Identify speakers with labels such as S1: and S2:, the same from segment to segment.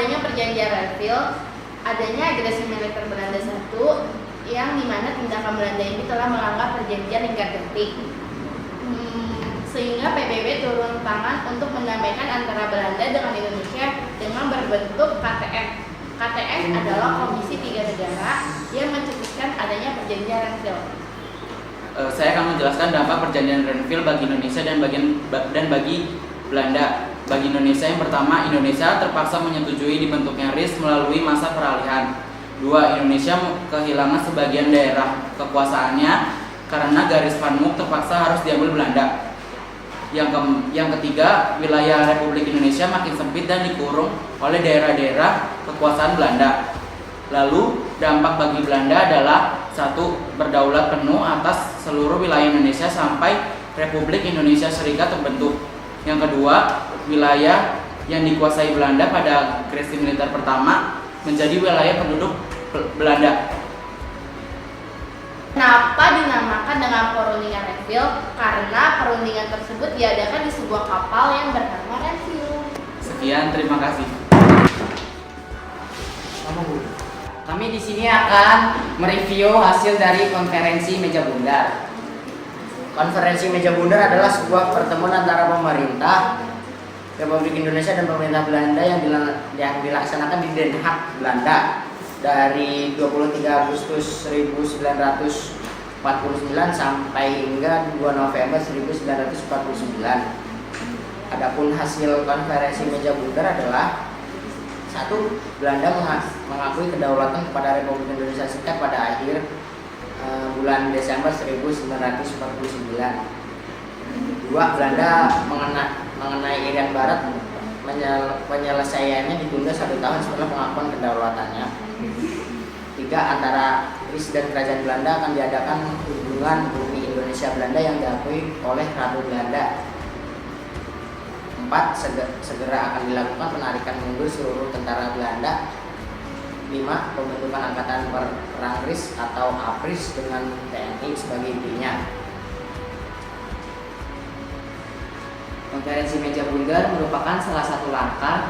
S1: adanya perjanjian Renville, adanya agresi militer Belanda satu, yang dimana tindakan Belanda ini telah melanggar perjanjian Linggardetik. Sehingga PBB turun tangan untuk mendamaikan antara Belanda dengan Indonesia dengan berbentuk KTF. KTF adalah Komisi Tiga Negara yang mencetuskan adanya perjanjian Renville.
S2: Saya akan menjelaskan dampak perjanjian Renville bagi Indonesia dan bagi Belanda. Bagi Indonesia, yang pertama, Indonesia terpaksa menyetujui dibentuknya RIS melalui masa peralihan. 2. Indonesia kehilangan sebagian daerah kekuasaannya karena garis Van Mook terpaksa harus diambil Belanda. Yang ketiga, wilayah Republik Indonesia makin sempit dan dikurung oleh daerah-daerah kekuasaan Belanda. Lalu, dampak bagi Belanda adalah 1. Berdaulat penuh atas seluruh wilayah Indonesia sampai Republik Indonesia Serikat terbentuk. Yang kedua, wilayah yang dikuasai Belanda pada agresi militer pertama menjadi wilayah penduduk Belanda.
S1: Kenapa dinamakan dengan perundingan Renville? Karena perundingan tersebut diadakan di sebuah kapal yang bernama Renville.
S2: Sekian, terima kasih.
S3: Kami di sini akan mereview hasil dari konferensi meja bundar. Konferensi meja bundar adalah sebuah pertemuan antara pemerintah Republik Indonesia dan pemerintah Belanda yang dilaksanakan di Den Haag, Belanda dari 23 Agustus 1949 sampai hingga 2 November 1949. Adapun hasil konferensi meja bundar adalah 1. Belanda mengakui kedaulatan kepada Republik Indonesia Serikat pada akhir bulan Desember 1949. 2. Belanda mengenai Irian Barat penyelesaiannya ditunda 1 tahun setelah pengakuan kedaulatannya. 3. Antara RIS dan Kerajaan Belanda akan diadakan hubungan bumi Indonesia Belanda yang diakui oleh Ratu Belanda. 4. Segera akan dilakukan penarikan mundur seluruh tentara Belanda. 5. Pembentukan Angkatan Perang RIS atau APRIS dengan TNI sebagai intinya. Konferensi meja bundar merupakan salah satu langkah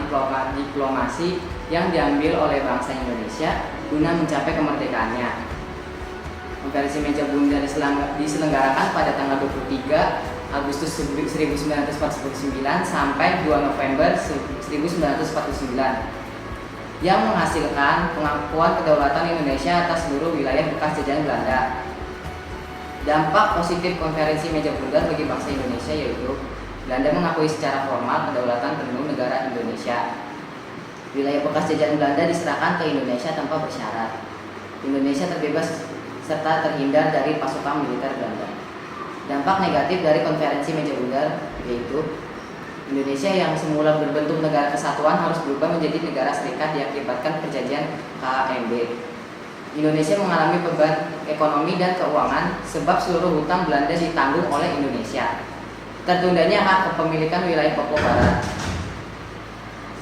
S3: diplomasi yang diambil oleh bangsa Indonesia guna mencapai kemerdekaannya. Konferensi meja bundar diselenggarakan pada tanggal 23 Agustus 1949 sampai 2 November 1949 yang menghasilkan pengakuan kedaulatan Indonesia atas seluruh wilayah bekas jajahan Belanda. Dampak positif konferensi meja bundar bagi bangsa Indonesia yaitu Belanda mengakui secara formal kedaulatan penuh negara Indonesia. Wilayah bekas jajahan Belanda diserahkan ke Indonesia tanpa bersyarat. Indonesia terbebas serta terhindar dari pasukan militer Belanda. Dampak negatif dari konferensi meja bundar yaitu Indonesia yang semula berbentuk negara kesatuan harus berubah menjadi negara serikat diakibatkan perjanjian KMB. Indonesia mengalami beban ekonomi dan keuangan sebab seluruh hutang Belanda ditanggung oleh Indonesia. Tertundanya hak kepemilikan wilayah Papua Barat.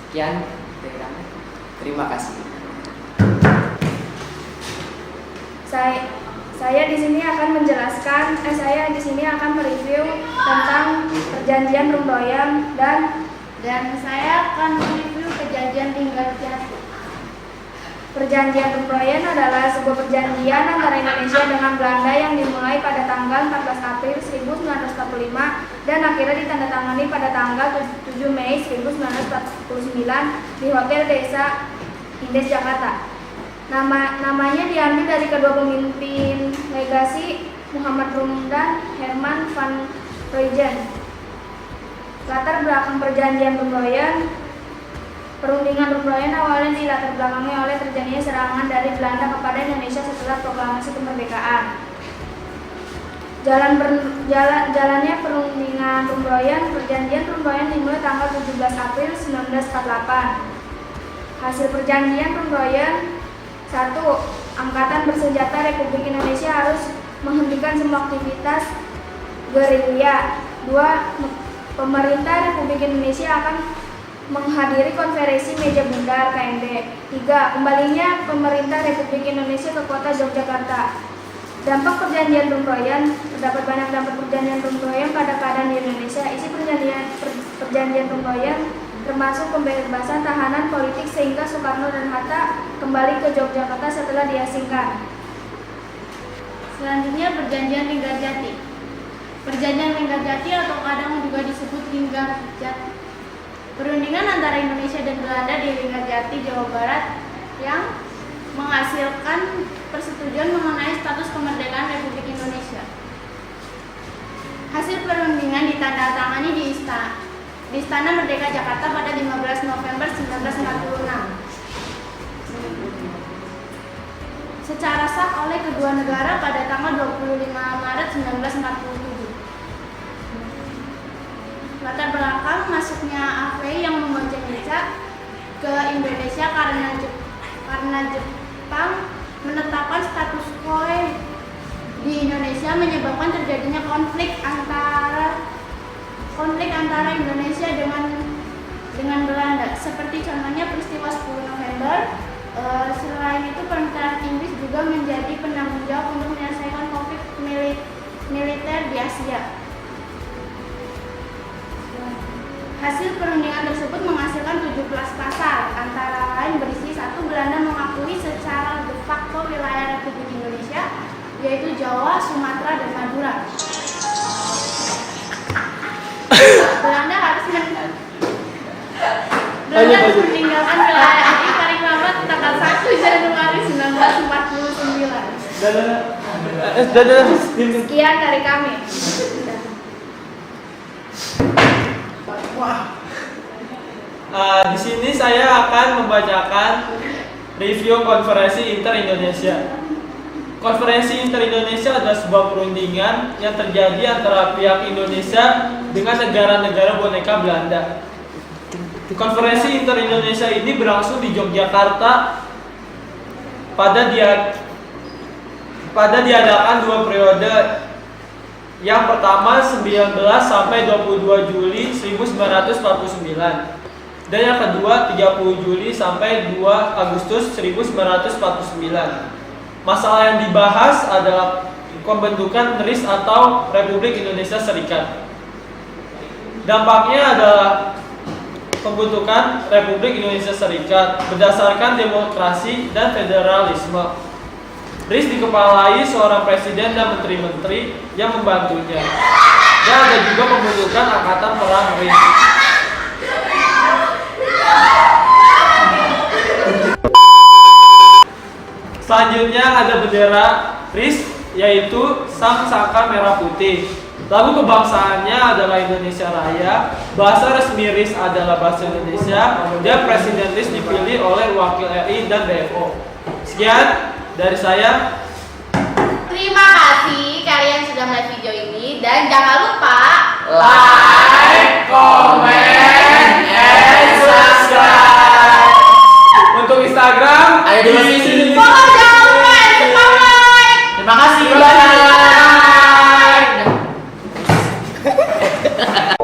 S3: Sekian dari kami. Terima kasih.
S4: Saya di sini akan mereview tentang perjanjian Rumdoyan
S1: dan saya akan mereview perjanjian Linggardetik.
S4: Perjanjian Rumdoyan adalah sebuah perjanjian antara Indonesia dengan Belanda yang dimulai pada tanggal 14 April 1945 dan akhirnya ditandatangani pada tanggal 7 Mei 1949 di Hotel Desa Indes, Jakarta. Namanya diambil dari kedua pemimpin legasi Muhammad Rum dan Herman van Rooyen. Latar belakang perjanjian Rumdoyan. Perundingan Rumdoyan awalnya dilatar belakangi oleh terjadinya serangan dari Belanda kepada Indonesia setelah proklamasi kemerdekaan. Jalannya perundingan Rumdoyan. Perjanjian Rumdoyan dimulai tanggal 17 April 1948. Hasil perjanjian Rumdoyan: 1. Angkatan bersenjata Republik Indonesia harus menghentikan semua aktivitas gerilya. 2. Pemerintah Republik Indonesia akan menghadiri konferensi meja bundar KMB. 3. Kembalinya pemerintah Republik Indonesia ke kota Yogyakarta. Dampak perjanjian Rumdoyan. Terdapat banyak dampak perjanjian Rumdoyan pada keadaan di Indonesia. Isi perjanjian Rumdoyan: termasuk pembebasan tahanan politik sehingga Soekarno dan Hatta kembali ke Yogyakarta setelah diasingkan.
S1: Selanjutnya Perjanjian Linggarjati. Perjanjian Linggarjati atau kadang juga disebut Linggarjati. Perundingan antara Indonesia dan Belanda di Linggarjati, Jawa Barat yang menghasilkan persetujuan mengenai status kemerdekaan Republik Indonesia. Hasil perundingan ditandatangani di Istana Merdeka Jakarta pada 15 November 1946. Secara sah oleh kedua negara pada tanggal 25 Maret 1947. Latar belakang masuknya AFI yang membonceng Ica ke Indonesia karena Jepang menetapkan status quo di Indonesia menyebabkan terjadinya konflik antara Indonesia dengan Belanda. Seperti contohnya peristiwa 10 November. Selain itu, pemerintahan Inggris juga menjadi penanggung jawab untuk menyelesaikan konflik militer di Asia. Hasil perundingan tersebut menghasilkan 17 pasal, antara lain berisi 1. Belanda mengakui secara de facto wilayah Republik Indonesia, yaitu Jawa, Sumatera, dan Madura. Belanda harus meninggalkan wilayah ini paling lambat tanggal 1 Januari 1949.
S4: Sekian dari kami.
S5: Di sini saya akan membacakan review Konferensi Inter-Indonesia. Konferensi Inter-Indonesia adalah sebuah perundingan yang terjadi antara pihak Indonesia dengan negara-negara boneka Belanda. Konferensi Inter-Indonesia ini berlangsung di Yogyakarta pada diadakan 2 periode. Yang pertama 19 sampai 22 Juli 1949 dan yang kedua 30 Juli sampai 2 Agustus 1949. Masalah yang dibahas adalah pembentukan RIS atau Republik Indonesia Serikat. Dampaknya adalah pembentukan Republik Indonesia Serikat berdasarkan demokrasi dan federalisme. RIS dikepalai seorang presiden dan menteri-menteri yang membantunya. Dan ada juga pembentukan Angkatan Perang RIS. Selanjutnya ada bendera RIS, yaitu sang saka merah putih. Lagu kebangsaannya adalah Indonesia Raya. Bahasa resmi RIS adalah bahasa Indonesia. Dan presiden RIS dipilih oleh wakil RI dan BFO. Sekian dari saya.
S1: Terima kasih kalian sudah melihat video ini dan jangan lupa
S2: Like, comment, and subscribe.
S5: Untuk Instagram,
S2: Ayo di sini.
S1: follow, jangan lupa like.
S2: Terima kasih. Bye.